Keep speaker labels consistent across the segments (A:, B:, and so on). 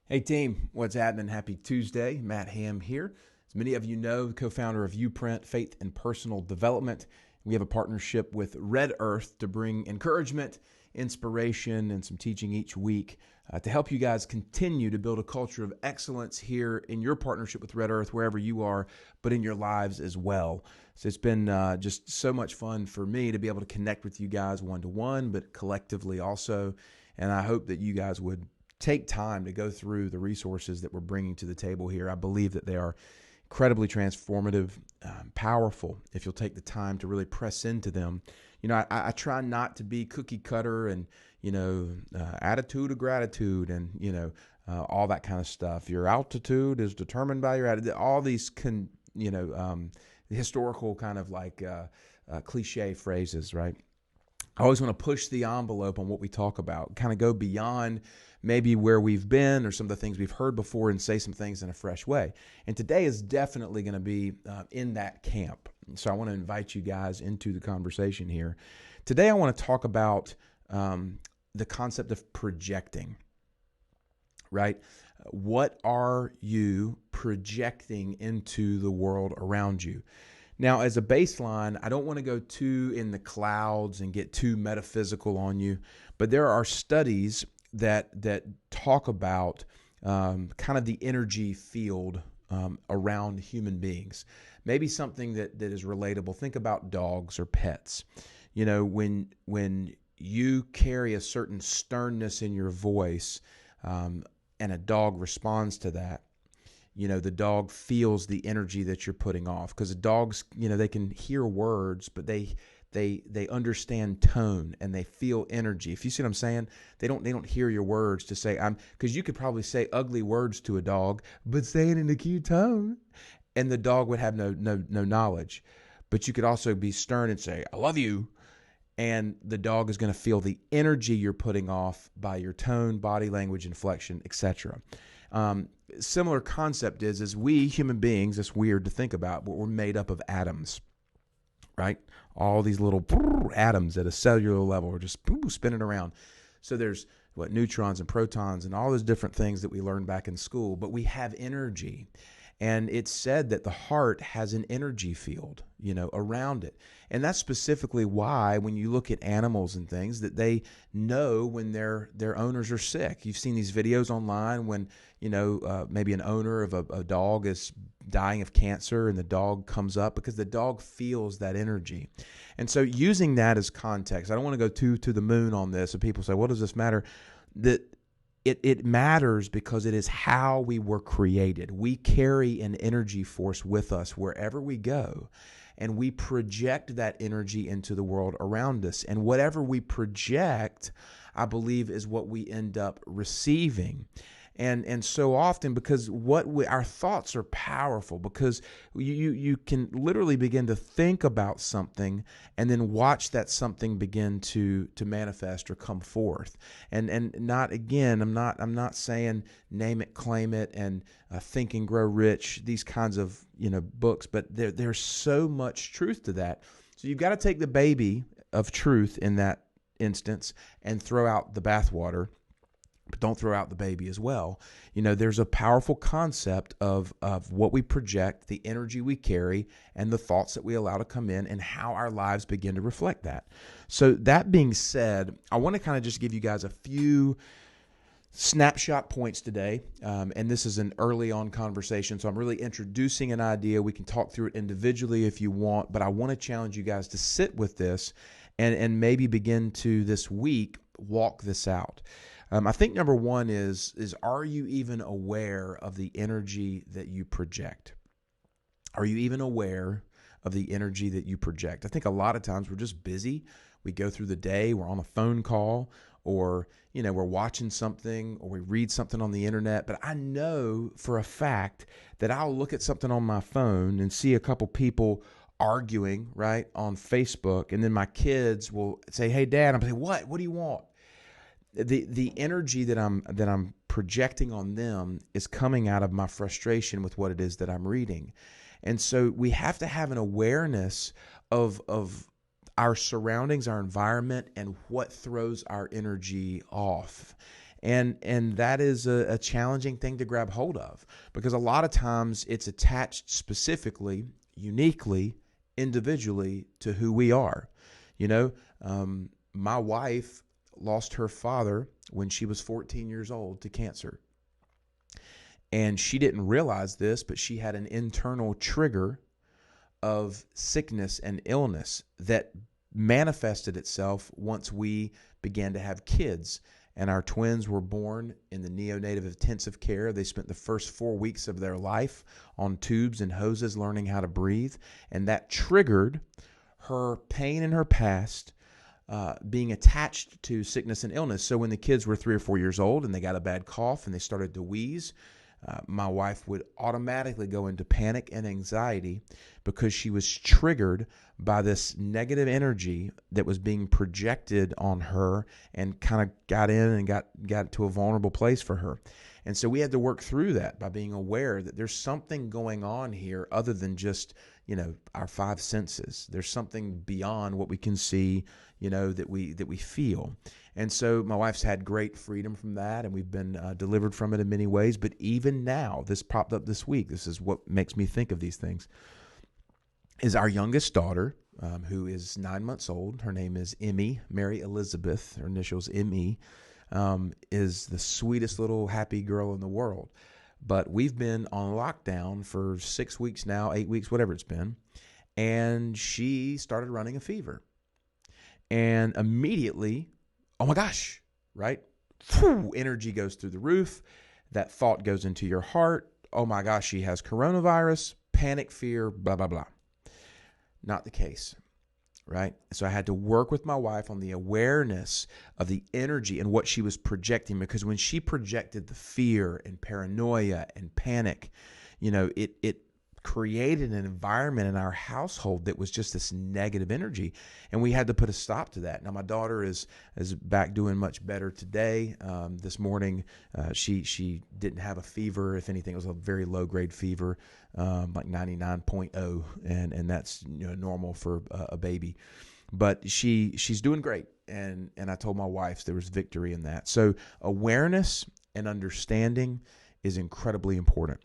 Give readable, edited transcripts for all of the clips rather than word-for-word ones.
A: Hey team, what's happening? Happy Tuesday. Matt Ham here. As many of you know, co-founder of Uprint Faith and Personal Development. We have a partnership with Red Earth to bring encouragement, inspiration, and some teaching each week to help you guys continue to build a culture of excellence here in your partnership with Red Earth, wherever you are, but in your lives as well. So it's been just so much fun for me to be able to connect with you guys one-to-one, but collectively also. And I hope that you guys would take time to go through the resources that we're bringing to the table here. I believe that they are incredibly transformative, powerful, if you'll take the time to really press into them. I try not to be cookie cutter and, attitude of gratitude and, all that kind of stuff. Your altitude is determined by your attitude. All these, historical kind of like cliche phrases, right? I always want to push the envelope on what we talk about, kind of go beyond maybe where we've been or some of the things we've heard before and say some things in a fresh way. And today is definitely going to be in that camp. So I want to invite you guys into the conversation here. Today I want to talk about the concept of projecting, right? What are you projecting into the world around you? Now, as a baseline, I don't want to go too in the clouds and get too metaphysical on you, but there are studies that talk about kind of the energy field around human beings. Maybe something that is relatable. Think about dogs or pets. When you carry a certain sternness in your voice, and a dog responds to that, the dog feels the energy that you're putting off, because the dogs, they can hear words, but they understand tone and they feel energy. If you see what I'm saying, they don't hear your words to say because you could probably say ugly words to a dog, but say it in a cute tone, and the dog would have no knowledge. But you could also be stern and say I love you, and the dog is going to feel the energy you're putting off by your tone, body language, inflection, etc. Similar concept is we human beings, it's weird to think about, but we're made up of atoms, right? All these little atoms at a cellular level are just spinning around. So there's neutrons and protons and all those different things that we learned back in school, but we have energy. And it's said that the heart has an energy field, around it. And that's specifically why when you look at animals and things, that they know when their owners are sick. You've seen these videos online when, maybe an owner of a dog is dying of cancer and the dog comes up because the dog feels that energy. And so using that as context, I don't want to go too to the moon on this. And people say, what does this matter? That it matters because it is how we were created. We carry an energy force with us wherever we go, and we project that energy into the world around us. And whatever we project, I believe, is what we end up receiving. And so often, because our thoughts are powerful, because you can literally begin to think about something and then watch that something begin to manifest or come forth. And not, again, I'm not saying name it, claim it, and Think and Grow Rich, these kinds of books, but there's so much truth to that. So you've got to take the baby of truth in that instance and throw out the bathwater. But don't throw out the baby as well. There's a powerful concept of what we project, the energy we carry, and the thoughts that we allow to come in, and how our lives begin to reflect that. So that being said, I want to kind of just give you guys a few snapshot points today. And this is an early on conversation, so I'm really introducing an idea. We can talk through it individually if you want, but I want to challenge you guys to sit with this and maybe begin to this week walk this out. I think number one is are you even aware of the energy that you project? Are you even aware of the energy that you project? I think a lot of times we're just busy. We go through the day, we're on a phone call, or we're watching something, or we read something on the internet. But I know for a fact that I'll look at something on my phone and see a couple people arguing, right, on Facebook, and then my kids will say, "Hey, Dad," I'm saying, "What? What do you want?" The energy that I'm projecting on them is coming out of my frustration with what it is that I'm reading. And so we have to have an awareness of our surroundings, our environment, and what throws our energy off. And that is a challenging thing to grab hold of, because a lot of times it's attached specifically, uniquely, individually to who we are. You know, my wife lost her father when she was 14 years old to cancer. And she didn't realize this, but she had an internal trigger of sickness and illness that manifested itself once we began to have kids. And our twins were born in the neonatal intensive care. They spent the first 4 weeks of their life on tubes and hoses learning how to breathe. And that triggered her pain in her past, being attached to sickness and illness. So when the kids were 3 or 4 years old and they got a bad cough and they started to wheeze, my wife would automatically go into panic and anxiety because she was triggered by this negative energy that was being projected on her and kind of got in and got to a vulnerable place for her. And so we had to work through that by being aware that there's something going on here other than just, our five senses. There's something beyond what we can see, that we feel. And so my wife's had great freedom from that, and we've been delivered from it in many ways. But even now, this popped up this week. This is what makes me think of these things. Is our youngest daughter, who is 9 months old. Her name is Emmy, Mary Elizabeth. Her initials Emmy, is the sweetest little happy girl in the world. But we've been on lockdown for 6 weeks now, 8 weeks, whatever it's been. And she started running a fever. And immediately, oh my gosh, right? Energy goes through the roof. That thought goes into your heart. Oh my gosh, she has coronavirus, panic, fear, blah, blah, blah. Not the case, right? So I had to work with my wife on the awareness of the energy and what she was projecting, because when she projected the fear and paranoia and panic, it created an environment in our household that was just this negative energy, and we had to put a stop to that. Now my daughter is back doing much better today. This morning, she didn't have a fever. If anything, it was a very low grade fever, like 99.0, and that's normal for a baby. But she's doing great, and I told my wife there was victory in that. So awareness and understanding is incredibly important.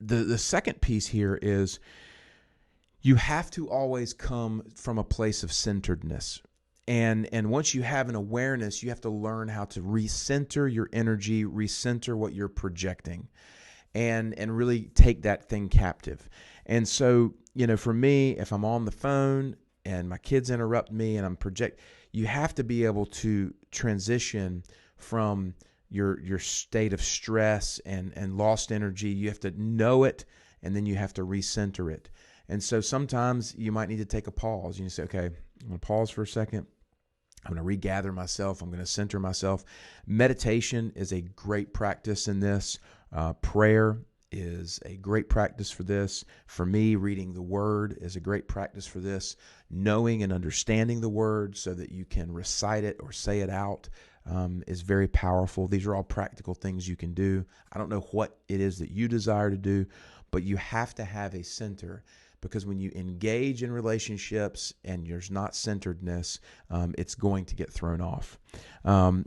A: The second piece here is you have to always come from a place of centeredness. And once you have an awareness, you have to learn how to recenter your energy, recenter what you're projecting, and really take that thing captive. And so, for me, if I'm on the phone and my kids interrupt me and you have to be able to transition from your state of stress and lost energy. You have to know it, and then you have to recenter it. And so sometimes you might need to take a pause. You say, okay, I'm going to pause for a second. I'm going to regather myself. I'm going to center myself. Meditation is a great practice in this. Prayer is a great practice for this. For me, reading the Word is a great practice for this. Knowing and understanding the Word so that you can recite it or say it out is very powerful. These are all practical things you can do. I don't know what it is that you desire to do, but you have to have a center, because when you engage in relationships and there's not centeredness, it's going to get thrown off.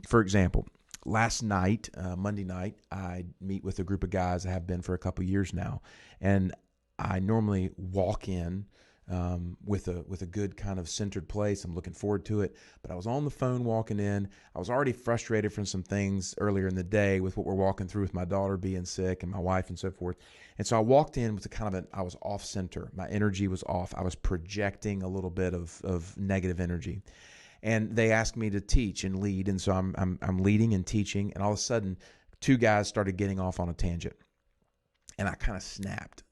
A: For example, last night, Monday night, I meet with a group of guys I have been for a couple years now, and I normally walk in with a good kind of centered place. I'm looking forward to it. But I was on the phone walking in. I was already frustrated from some things earlier in the day with what we're walking through with my daughter being sick and my wife and so forth. And so I walked in with I was off center. My energy was off. I was projecting a little bit of negative energy. And they asked me to teach and lead. And so I'm leading and teaching. And all of a sudden, two guys started getting off on a tangent. And I kind of snapped.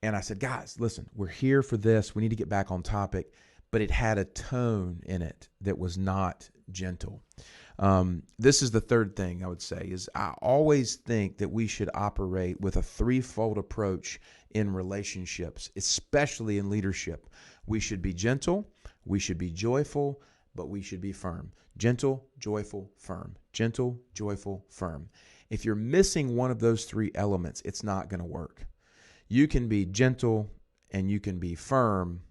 A: And I said, guys, listen, we're here for this. We need to get back on topic. But it had a tone in it that was not gentle. This is the third thing I would say is I always think that we should operate with a threefold approach in relationships, especially in leadership. We should be gentle, we should be joyful, but we should be firm. Gentle, joyful, firm. Gentle, joyful, firm. If you're missing one of those three elements, it's not going to work. You can be gentle and you can be firm,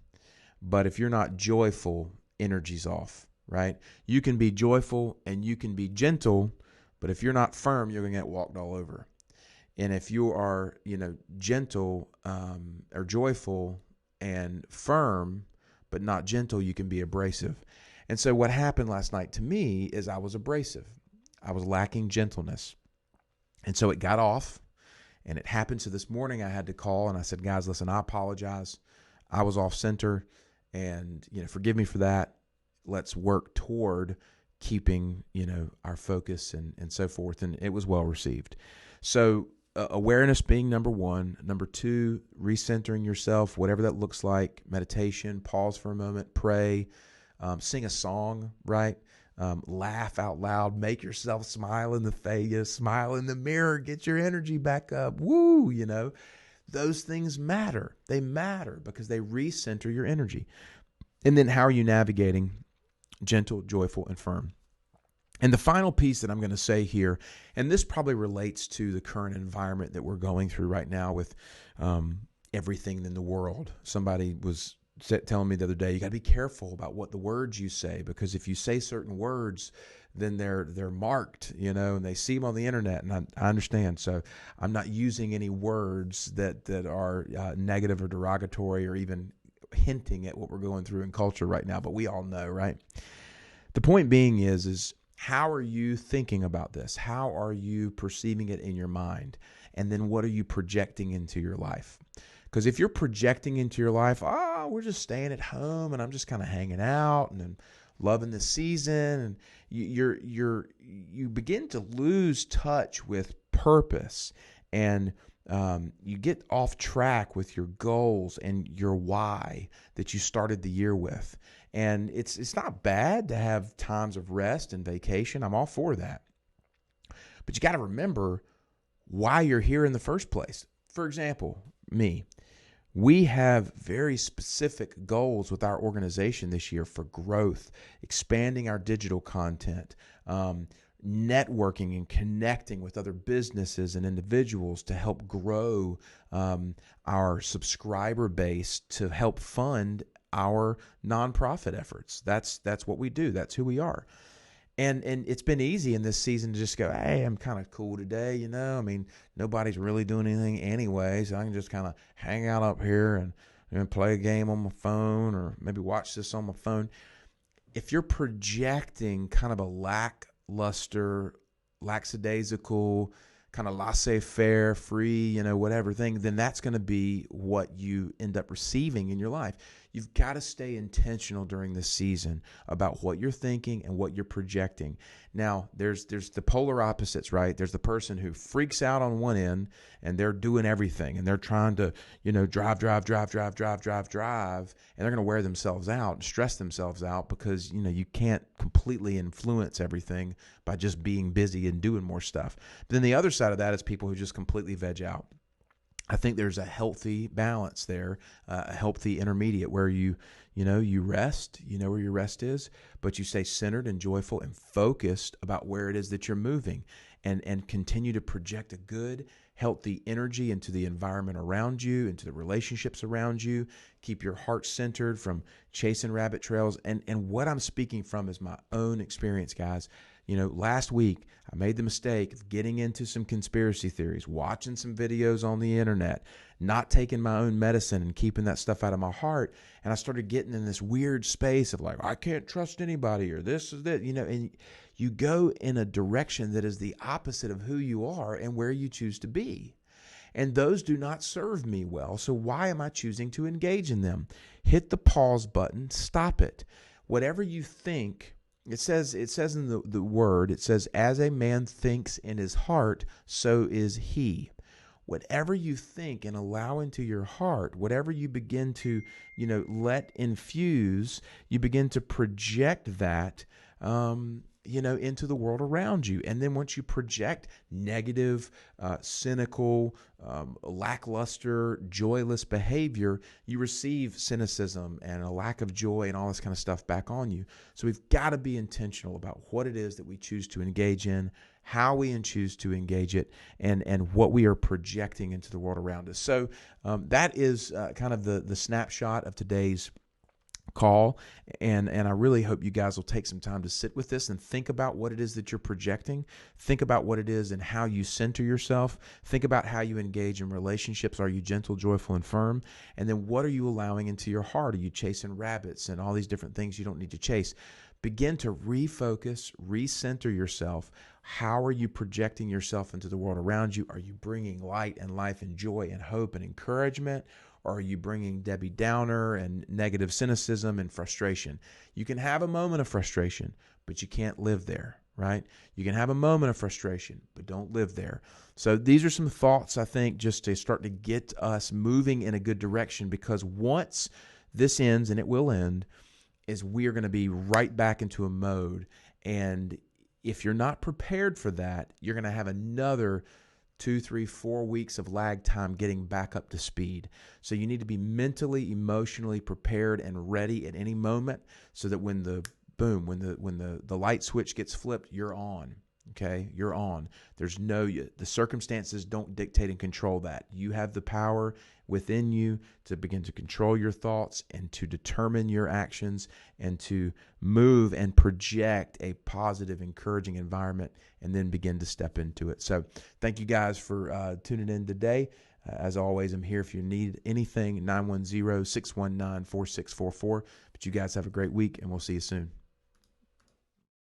A: but if you're not joyful, energy's off, right? You can be joyful and you can be gentle, But if you're not firm, you're going to get walked all over. And if you are, gentle or joyful and firm, but not gentle, you can be abrasive. And so what happened last night to me is I was abrasive. I was lacking gentleness. And so it got off, and it happened. So this morning I had to call, and I said, guys, listen, I apologize. I was off center, and, forgive me for that. Let's work toward keeping, our focus and so forth. And it was well received. So awareness being number one. Number two, recentering yourself, whatever that looks like. Meditation, pause for a moment, pray, sing a song, right? Laugh out loud, make yourself smile in the face, smile in the mirror, get your energy back up. Woo, those things matter. They matter because they recenter your energy. And then how are you navigating gentle, joyful, and firm? And the final piece that I'm going to say here, and this probably relates to the current environment that we're going through right now with everything in the world. Somebody was telling me the other day, you got to be careful about what the words you say, because if you say certain words, then they're marked, and they see them on the internet. And I understand. So I'm not using any words that are negative or derogatory or even hinting at what we're going through in culture right now. But we all know, right? The point being is how are you thinking about this? How are you perceiving it in your mind? And then what are you projecting into your life? Because if you're projecting into your life, we're just staying at home and I'm just kind of hanging out and loving the season, and you begin to lose touch with purpose, and you get off track with your goals and your why that you started the year with. And it's not bad to have times of rest and vacation. I'm all for that. But you got to remember why you're here in the first place. For example, we have very specific goals with our organization this year for growth, expanding our digital content, networking and connecting with other businesses and individuals to help grow our subscriber base to help fund our nonprofit efforts. That's what we do. That's who we are. And it's been easy in this season to just go, hey, I'm kind of cool today, nobody's really doing anything anyway, so I can just kind of hang out up here and play a game on my phone or maybe watch this on my phone. If you're projecting kind of a lackluster, lackadaisical, kind of laissez-faire, free, whatever thing, then that's going to be what you end up receiving in your life. You've got to stay intentional during this season about what you're thinking and what you're projecting. Now, there's the polar opposites, right? There's the person who freaks out on one end and they're doing everything and they're trying to, drive, and they're going to wear themselves out and stress themselves out because, you can't completely influence everything by just being busy and doing more stuff. But then the other side of that is people who just completely veg out. I think there's a healthy balance there, a healthy intermediate where you rest, where your rest is, but you stay centered and joyful and focused about where it is that you're moving, and continue to project a good, healthy energy into the environment around you, into the relationships around you. Keep your heart centered from chasing rabbit trails. And what I'm speaking from is my own experience, guys. Last week I made the mistake of getting into some conspiracy theories, watching some videos on the internet, not taking my own medicine and keeping that stuff out of my heart. And I started getting in this weird space of like, I can't trust anybody, or this is that, and you go in a direction that is the opposite of who you are and where you choose to be. And those do not serve me well. So why am I choosing to engage in them? Hit the pause button, stop it. Whatever you think, it says in the word, it says, as a man thinks in his heart, so is he. Whatever you think and allow into your heart, whatever you begin to, let infuse, you begin to project that, into the world around you. And then once you project negative, cynical, lackluster, joyless behavior, you receive cynicism and a lack of joy and all this kind of stuff back on you. So we've got to be intentional about what it is that we choose to engage in, how we choose to engage it, and what we are projecting into the world around us. So that is kind of the snapshot of today's call. And I really hope you guys will take some time to sit with this and think about what it is that you're projecting. Think about what it is and how you center yourself. Think about how you engage in relationships. Are you gentle, joyful, and firm? And then what are you allowing into your heart? Are you chasing rabbits and all these different things you don't need to chase? Begin to refocus, recenter yourself. How are you projecting yourself into the world around you? Are you bringing light and life and joy and hope and encouragement? Or are you bringing Debbie Downer and negative cynicism and frustration? You can have a moment of frustration, but you can't live there, right? You can have a moment of frustration, but don't live there. So these are some thoughts, I think, just to start to get us moving in a good direction, because once this ends, and it will end, is we are going to be right back into a mode. And if you're not prepared for that, you're going to have another 2, 3, 4 weeks of lag time getting back up to speed. So you need to be mentally, emotionally prepared and ready at any moment, so that when the light switch gets flipped, you're on. Okay, you're on. The circumstances don't dictate and control that. You have the power within you to begin to control your thoughts and to determine your actions and to move and project a positive, encouraging environment, and then begin to step into it. So thank you guys for tuning in today. As always, I'm here if you need anything, 910-619-4644. But you guys have a great week, and we'll see you soon.